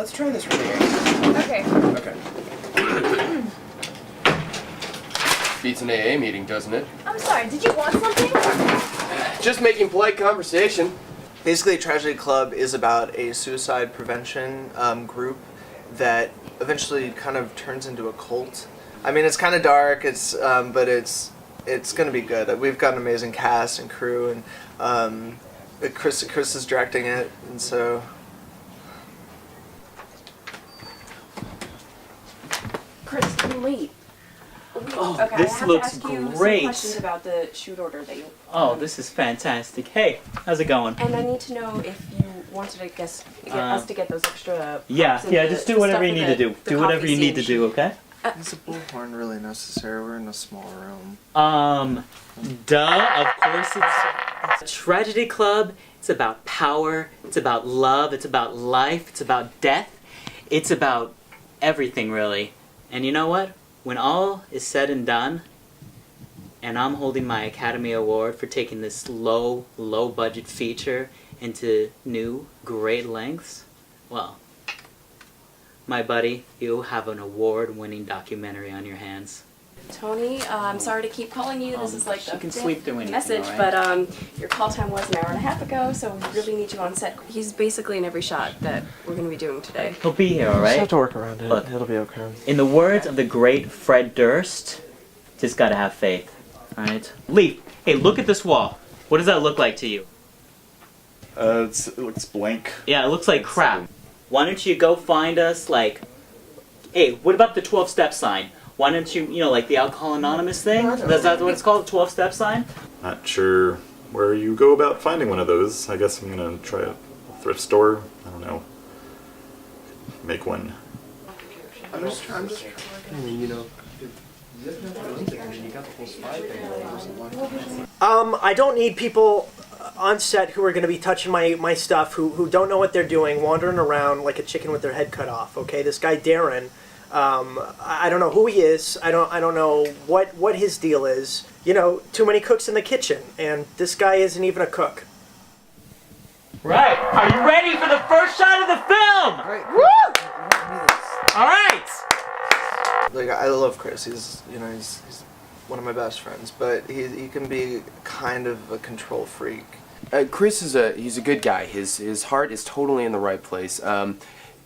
let's try this from the AA. Okay. Okay. Beats an AA meeting, doesn't it? I'm sorry, did you want something? Just making polite conversation. Basically, Tragedy Club is about a suicide prevention group that eventually kind of turns into a cult. I mean, it's kind of dark. But it's going to be good. We've got an amazing cast and crew, and Chris is directing it, and so. Chris, I'm late. Oh, Okay, this I have looks to ask you great. some questions about the shoot order that you. Oh, this is fantastic. Hey, how's it going? And I need to know if you wanted to get us to get those extra. Yeah, props and just do whatever stuff you for need to do. the Do whatever coffee you need to scene. do, okay? Is a bullhorn really necessary? We're in a small room. Duh, of course it's Tragedy Club. It's about power, it's about love, it's about life, it's about death. It's about everything, really. And you know what? When all is said and done, and I'm holding my Academy Award for taking this low budget feature into new, great lengths, well, my buddy, you have an award-winning documentary on your hands. Tony, I'm sorry to keep calling you. This is like she the can sleep through anything, message, all right? but your call time was an hour and a half ago, so we really need you on set. He's basically in every shot that we're going to be doing today. He'll be here, all Just have right? to work around it. Look. It'll be okay. In the words of the great Fred Durst, just gotta have faith, all right? Leaf, hey, look at this wall. What does that look like to you? It looks blank. Yeah, it looks like crap. Why don't you go find us, like, hey, what about the 12-step sign? Why don't you, like the Alcohol Anonymous thing? Is that what it's called, the 12-step sign? Not sure where you go about finding one of those. I guess I'm gonna try a thrift store. I don't know. Make one. I'm just trying, you know. I don't need people on set who are going to be touching my stuff, who don't know what they're doing, wandering around like a chicken with their head cut off. Okay, this guy Darren, I don't know who he is. I don't know what his deal is. You know, too many cooks in the kitchen, and this guy isn't even a cook. Right, are you ready for the first shot of the film? Right. Woo! All right! Like, I love Chris. He's one of my best friends, but he can be kind of a control freak. Chris he's a good guy. His heart is totally in the right place.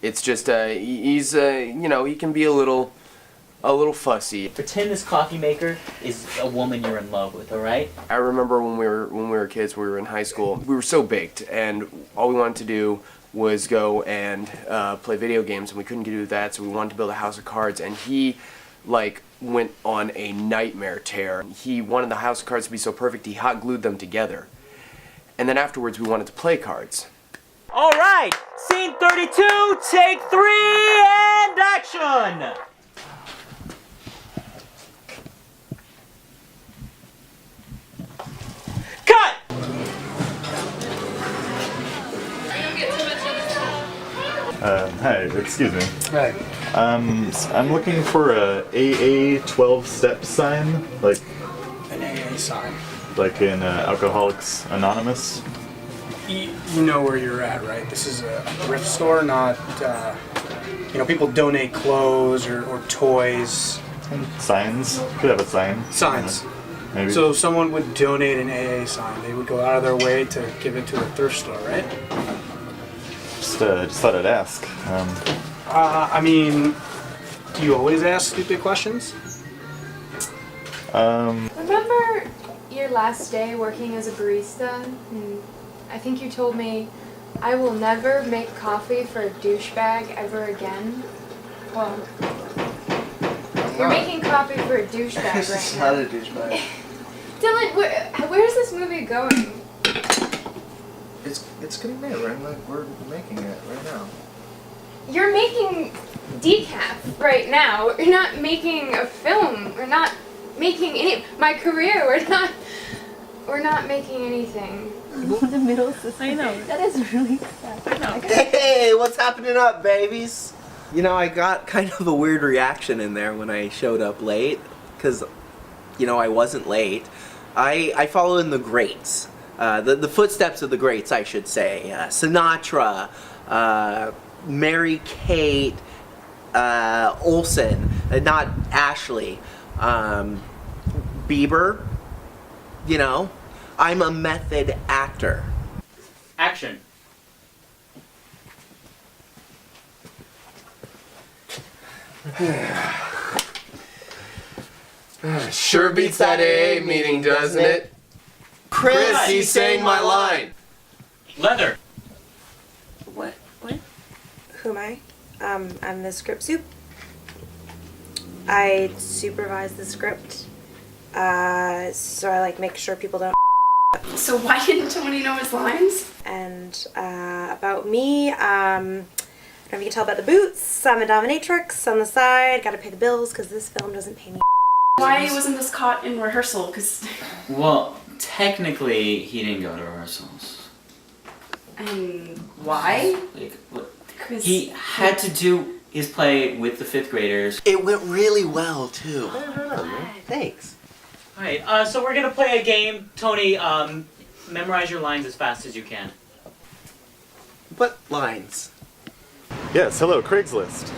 It's just he's he can be a little fussy. Pretend this coffee maker is a woman you're in love with, all right? I remember when we were kids, we were in high school. We were so baked, and all we wanted to do was go and play video games, and we couldn't do that, so we wanted to build a house of cards. And he went on a nightmare tear. He wanted the house of cards to be so perfect, he hot glued them together. And then afterwards, we wanted to play cards. All right, scene 32, take 3, and action! Cut! Hi, excuse me. Right. I'm looking for a AA 12-step sign, like An AA sign. like in Alcoholics Anonymous. You know where you're at, right? This is a thrift store, not, people donate clothes or toys. Signs. Could have a sign. Signs. Maybe. So if someone would donate an AA sign, they would go out of their way to give it to a thrift store, right? Just thought I'd ask. Do you always ask stupid questions? Remember your last day working as a barista? I think you told me, I will never make coffee for a douchebag ever again. Well, you're making coffee for a douchebag It's right not now. a douchebag. Dylan, where's this movie going? It's getting made. We're making it right now. You're making decaf right now. You're not making a film. We're not making my career. We're not making anything. The middle system. I know. That is really sad. I know. Hey, what's happening up, babies? I got kind of a weird reaction in there when I showed up late, because, I wasn't late. I follow in the greats, the footsteps of the greats, I should say. Sinatra, Mary Kate Olsen, not Ashley. Bieber, you know. I'm a method actor. Action. Sure beats that AA meeting, doesn't it? Chris, he's saying my line. Leather. What? Who am I? I'm the script soup. I supervise the script. So I like make sure people don't. So why didn't Tony know his lines? And about me, I don't know if you can tell about the boots. I'm a dominatrix on the side. Gotta pay the bills because this film doesn't pay me. Why wasn't this caught in rehearsal? Because. Well, technically, he didn't go to rehearsals. And why? Like, what? 'Cause He had to do his play with the 5th graders. It went really well, too. Thanks. Alright, so we're gonna play a game. Tony, memorize your lines as fast as you can. What lines? Yes, hello, Craigslist.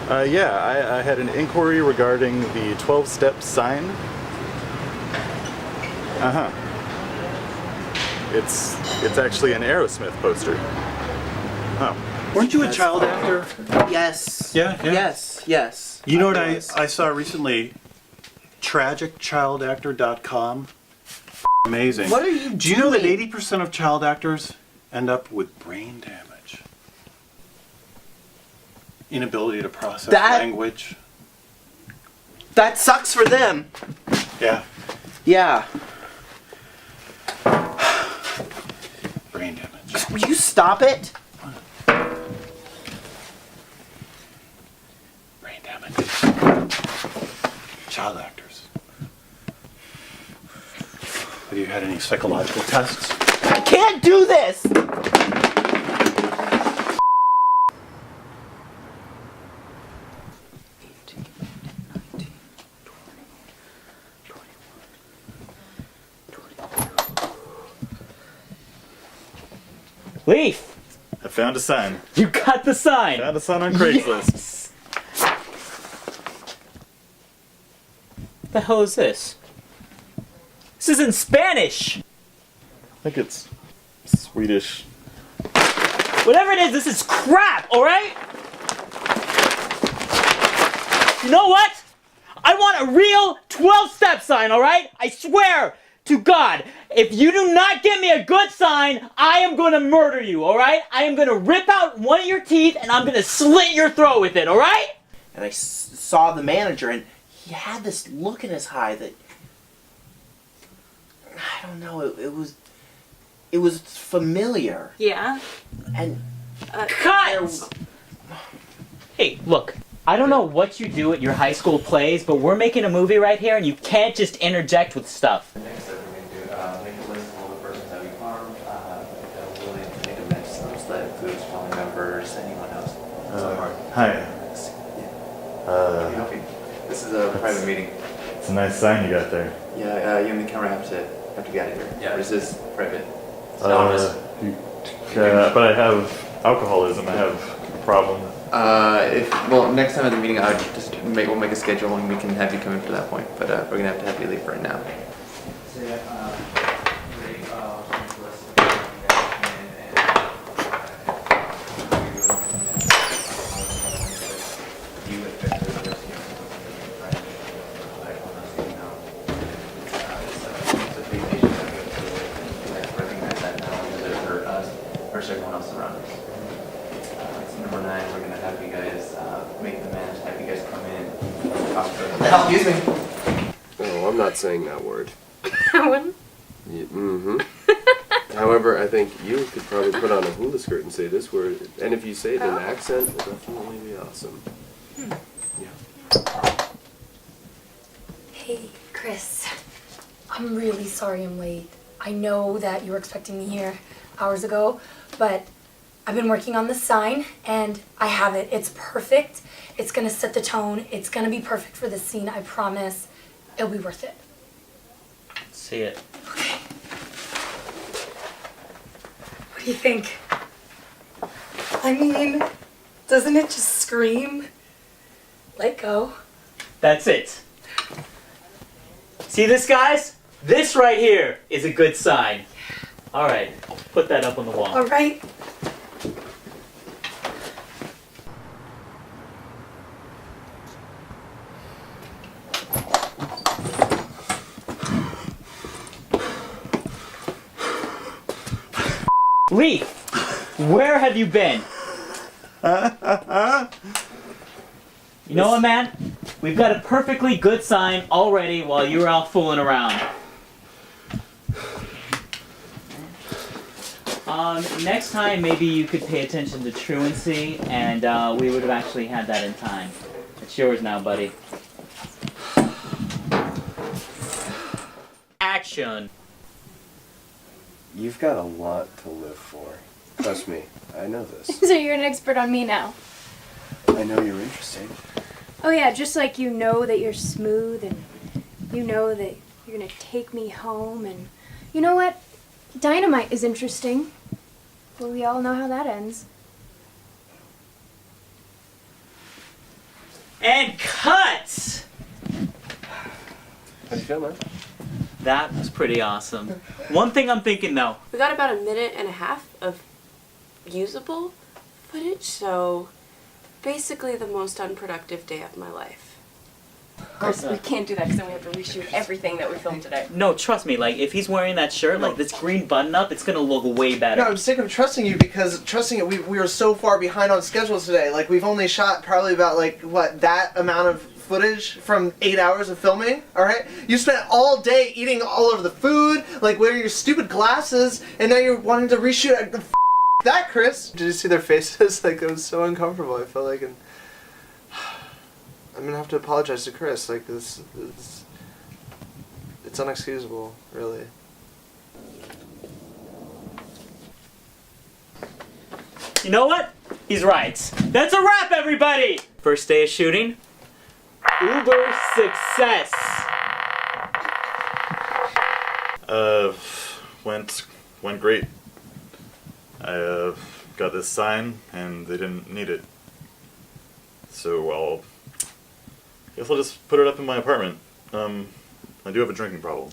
Yeah, I had an inquiry regarding the 12-step sign. Uh-huh. It's actually an Aerosmith poster. Oh. Weren't you a child actor? Yes. Yeah. Yes. You know what I saw recently? TragicChildActor.com. Amazing. What are you Do you know that doing? 80% of child actors end up with brain damage? Inability to process language. That sucks for them. Yeah. Yeah. Brain damage. Will you stop it? Brain damage. Child actors. Have you had any psychological tests? I can't do this! Leaf! I found a sign. You got the sign! Found a sign on Craigslist. Yes. What the hell is this? This is in Spanish! I think it's Swedish. Whatever it is, this is crap, alright? You know what? I want a real 12-step sign, alright? I swear to God, if you do not get me a good sign, I am gonna murder you, alright? I am gonna rip out one of your teeth and I'm gonna slit your throat with it, alright? And I saw the manager, and he had this look in his eye that, I don't know, it was familiar. Yeah. And Cut! Hey, look, I don't know what you do at your high school plays, but we're making a movie right here and you can't just interject with stuff. Next step we're going to do, make a list of all the persons that we harmed, that are willing to make amends, those that includes family members, anyone else. Hi. Can I help you? This is a private meeting. It's a nice sign you got there. Yeah, you and the camera have to get out of here. Yeah. This is private. It's anonymous. But I have alcoholism. I have a problem. Next time at the meeting, we'll make a schedule and we can have you come in for that point. But we're gonna have you leave right now. Everyone else around us. So number 9, we're gonna have you guys make the match, have you guys come in, talk to us. Excuse me. Oh, I'm not saying that word. One. Mm-hmm. However, I think you could probably put on a hula skirt and say this word, and if you say it in an accent, it'll definitely be awesome. Yeah. Hey, Chris. I'm really sorry I'm late. I know that you were expecting me here hours ago, but I've been working on the sign and I have it. It's perfect. It's gonna set the tone. It's gonna be perfect for this scene, I promise. It'll be worth it. See it. Okay. What do you think? I mean, doesn't it just scream? Let go. That's it. See this, guys? This right here is a good sign. All right, put that up on the wall. All right. Lee, where have you been? You know what, man? We've got a perfectly good sign already while you were out fooling around. Next time, maybe you could pay attention to truancy, and we would have actually had that in time. It's yours now, buddy. Action. You've got a lot to live for. Trust me, I know this. So you're an expert on me now. I know you're interesting. Oh yeah, just like you know that you're smooth and you know that you're gonna take me home and you know what? Dynamite is interesting. Well, we all know how that ends. And cut! How do you feel, man? That was pretty awesome. One thing I'm thinking though. We got about a minute and a half of usable footage, so basically the most unproductive day of my life. Of course, we can't do that because then we have to reshoot everything that we filmed today. No, trust me, like, if he's wearing that shirt, like, this green button up, it's gonna look way better. No, I'm sick of trusting you because we were so far behind on schedule today. Like, we've only shot probably about, like, what, that amount of footage from 8 hours of filming, alright? You spent all day eating all of the food, like, wearing your stupid glasses, and now you're wanting to reshoot that, Chris! Did you see their faces? Like, it was so uncomfortable. I felt like I'm gonna have to apologize to Chris. Like, it's unexcusable, really. You know what? He's right. That's a wrap, everybody! First day of shooting. Uber success! Went great. I got this sign, and they didn't need it. So guess I'll just put it up in my apartment. I do have a drinking problem.